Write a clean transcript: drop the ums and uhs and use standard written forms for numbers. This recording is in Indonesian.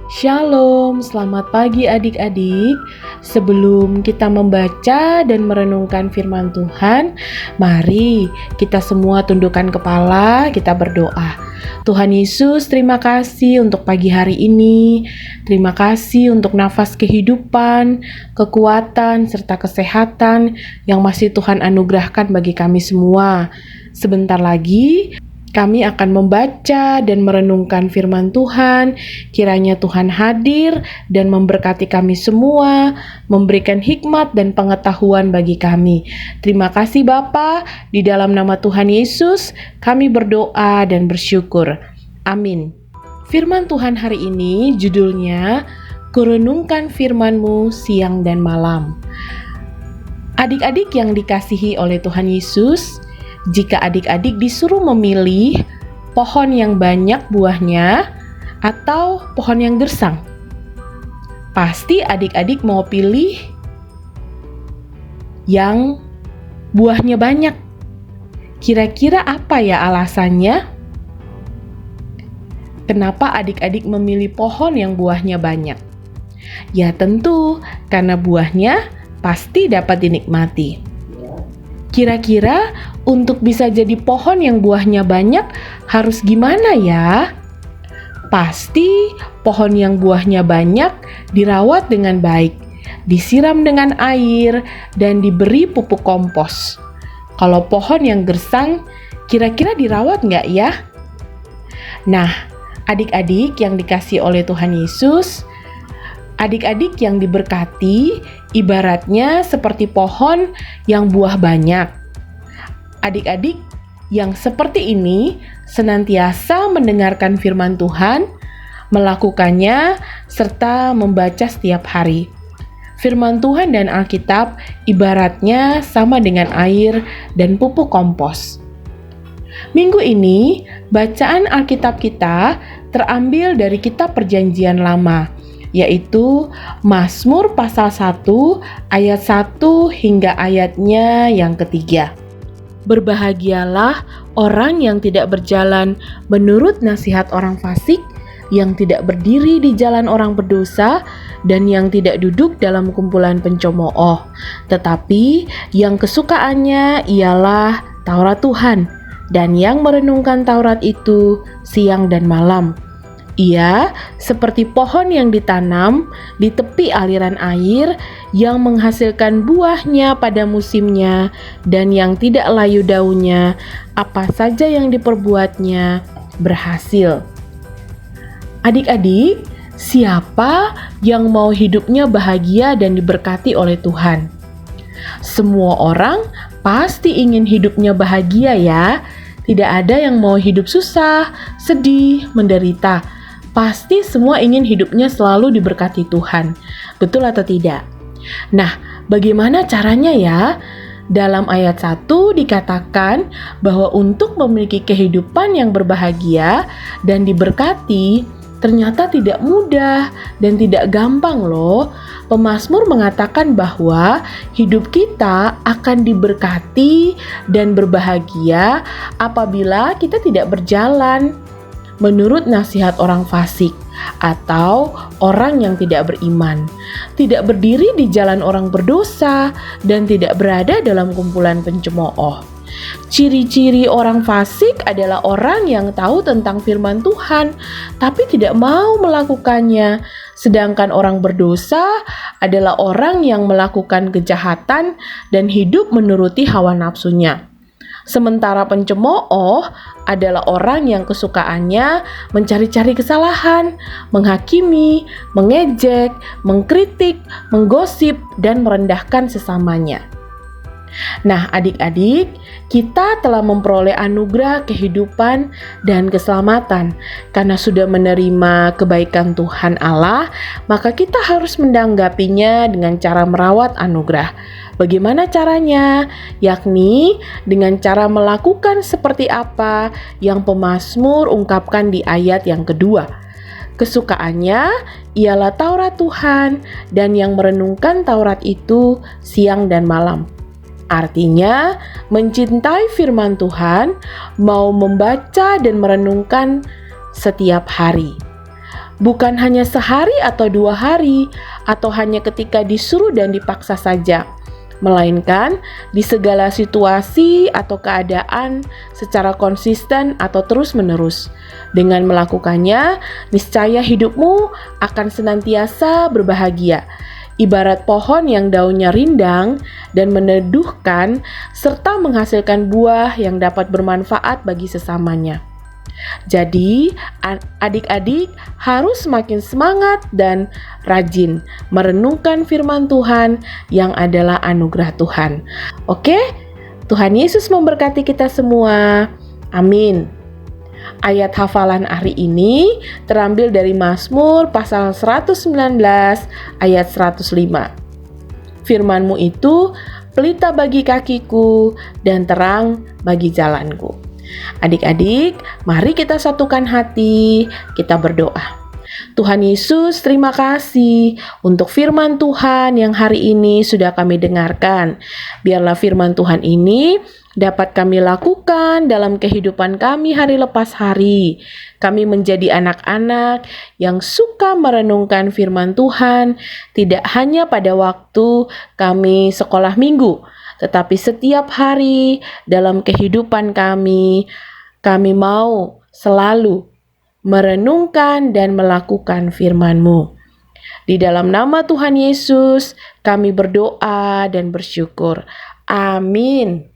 Shalom, selamat pagi adik-adik. Sebelum kita membaca dan merenungkan firman Tuhan, mari kita semua tundukkan kepala, kita berdoa. Tuhan Yesus, terima kasih untuk pagi hari ini. Terima kasih untuk nafas kehidupan, kekuatan, serta kesehatan yang masih Tuhan anugerahkan bagi kami semua. Sebentar lagi kami akan membaca dan merenungkan firman Tuhan. Kiranya Tuhan hadir dan memberkati kami semua, memberikan hikmat dan pengetahuan bagi kami. Terima kasih Bapa, di dalam nama Tuhan Yesus kami berdoa dan bersyukur. Amin. Firman Tuhan hari ini judulnya Kurenungkan Firman-Mu Siang dan Malam. Adik-adik yang dikasihi oleh Tuhan Yesus, jika adik-adik disuruh memilih pohon yang banyak buahnya atau pohon yang gersang, pasti adik-adik mau pilih yang buahnya banyak. Kira-kira apa ya alasannya? Kenapa adik-adik memilih pohon yang buahnya banyak? Ya tentu karena buahnya pasti dapat dinikmati. Kira-kira untuk bisa jadi pohon yang buahnya banyak harus gimana ya? Pasti pohon yang buahnya banyak dirawat dengan baik, disiram dengan air, dan diberi pupuk kompos. Kalau pohon yang gersang, kira-kira dirawat nggak ya? Nah, adik-adik yang dikasihi oleh Tuhan Yesus, adik-adik yang diberkati, ibaratnya seperti pohon yang buah banyak. Adik-adik yang seperti ini senantiasa mendengarkan firman Tuhan, melakukannya, serta membaca setiap hari. Firman Tuhan dan Alkitab ibaratnya sama dengan air dan pupuk kompos. Minggu ini, bacaan Alkitab kita terambil dari kitab Perjanjian Lama, yaitu Mazmur pasal 1 ayat 1 hingga ayatnya yang ketiga. Berbahagialah orang yang tidak berjalan menurut nasihat orang fasik, yang tidak berdiri di jalan orang berdosa, dan yang tidak duduk dalam kumpulan pencemooh, tetapi yang kesukaannya ialah Taurat Tuhan, dan yang merenungkan Taurat itu siang dan malam. Ia seperti pohon yang ditanam di tepi aliran air yang menghasilkan buahnya pada musimnya dan yang tidak layu daunnya, apa saja yang diperbuatnya berhasil. Adik-adik, siapa yang mau hidupnya bahagia dan diberkati oleh Tuhan? Semua orang pasti ingin hidupnya bahagia ya. Tidak ada yang mau hidup susah, sedih, menderita. Pasti semua ingin hidupnya selalu diberkati Tuhan. Betul atau tidak? Nah, bagaimana caranya ya? Dalam ayat 1 dikatakan bahwa untuk memiliki kehidupan yang berbahagia dan diberkati, ternyata tidak mudah dan tidak gampang loh. Pemazmur mengatakan bahwa hidup kita akan diberkati dan berbahagia apabila kita tidak berjalan menurut nasihat orang fasik atau orang yang tidak beriman, tidak berdiri di jalan orang berdosa, dan tidak berada dalam kumpulan pencemooh. Ciri-ciri orang fasik adalah orang yang tahu tentang firman Tuhan, tapi tidak mau melakukannya. Sedangkan orang berdosa adalah orang yang melakukan kejahatan dan hidup menuruti hawa nafsunya. Sementara pencemooh adalah orang yang kesukaannya mencari-cari kesalahan, menghakimi, mengejek, mengkritik, menggosip, dan merendahkan sesamanya. Nah, adik-adik, kita telah memperoleh anugerah kehidupan dan keselamatan. Karena sudah menerima kebaikan Tuhan Allah, maka kita harus menanggapinya dengan cara merawat anugerah. Bagaimana caranya? Yakni dengan cara melakukan seperti apa yang pemazmur ungkapkan di ayat yang kedua. Kesukaannya ialah Taurat Tuhan, dan yang merenungkan Taurat itu siang dan malam. Artinya, mencintai firman Tuhan, mau membaca dan merenungkan setiap hari. bukan hanya sehari atau 2 hari, atau hanya ketika disuruh dan dipaksa saja, melainkan di segala situasi atau keadaan secara konsisten atau terus-menerus. Dengan melakukannya, niscaya hidupmu akan senantiasa berbahagia, ibarat pohon yang daunnya rindang dan meneduhkan, serta menghasilkan buah yang dapat bermanfaat bagi sesamanya. Jadi, adik-adik harus semakin semangat dan rajin merenungkan firman Tuhan yang adalah anugerah Tuhan. Oke, Tuhan Yesus memberkati kita semua. Amin. Ayat hafalan hari ini terambil dari Mazmur pasal 119 ayat 105. Firman-Mu itu pelita bagi kakiku dan terang bagi jalanku. Adik-adik, mari kita satukan hati, kita berdoa. Tuhan Yesus, terima kasih untuk firman Tuhan yang hari ini sudah kami dengarkan. Biarlah firman Tuhan ini dapat kami lakukan dalam kehidupan kami hari lepas hari. Kami menjadi anak-anak yang suka merenungkan firman Tuhan, tidak hanya pada waktu kami sekolah minggu, tetapi setiap hari dalam kehidupan kami mau selalu merenungkan dan melakukan firman-Mu. Di dalam nama Tuhan Yesus, kami berdoa dan bersyukur. Amin.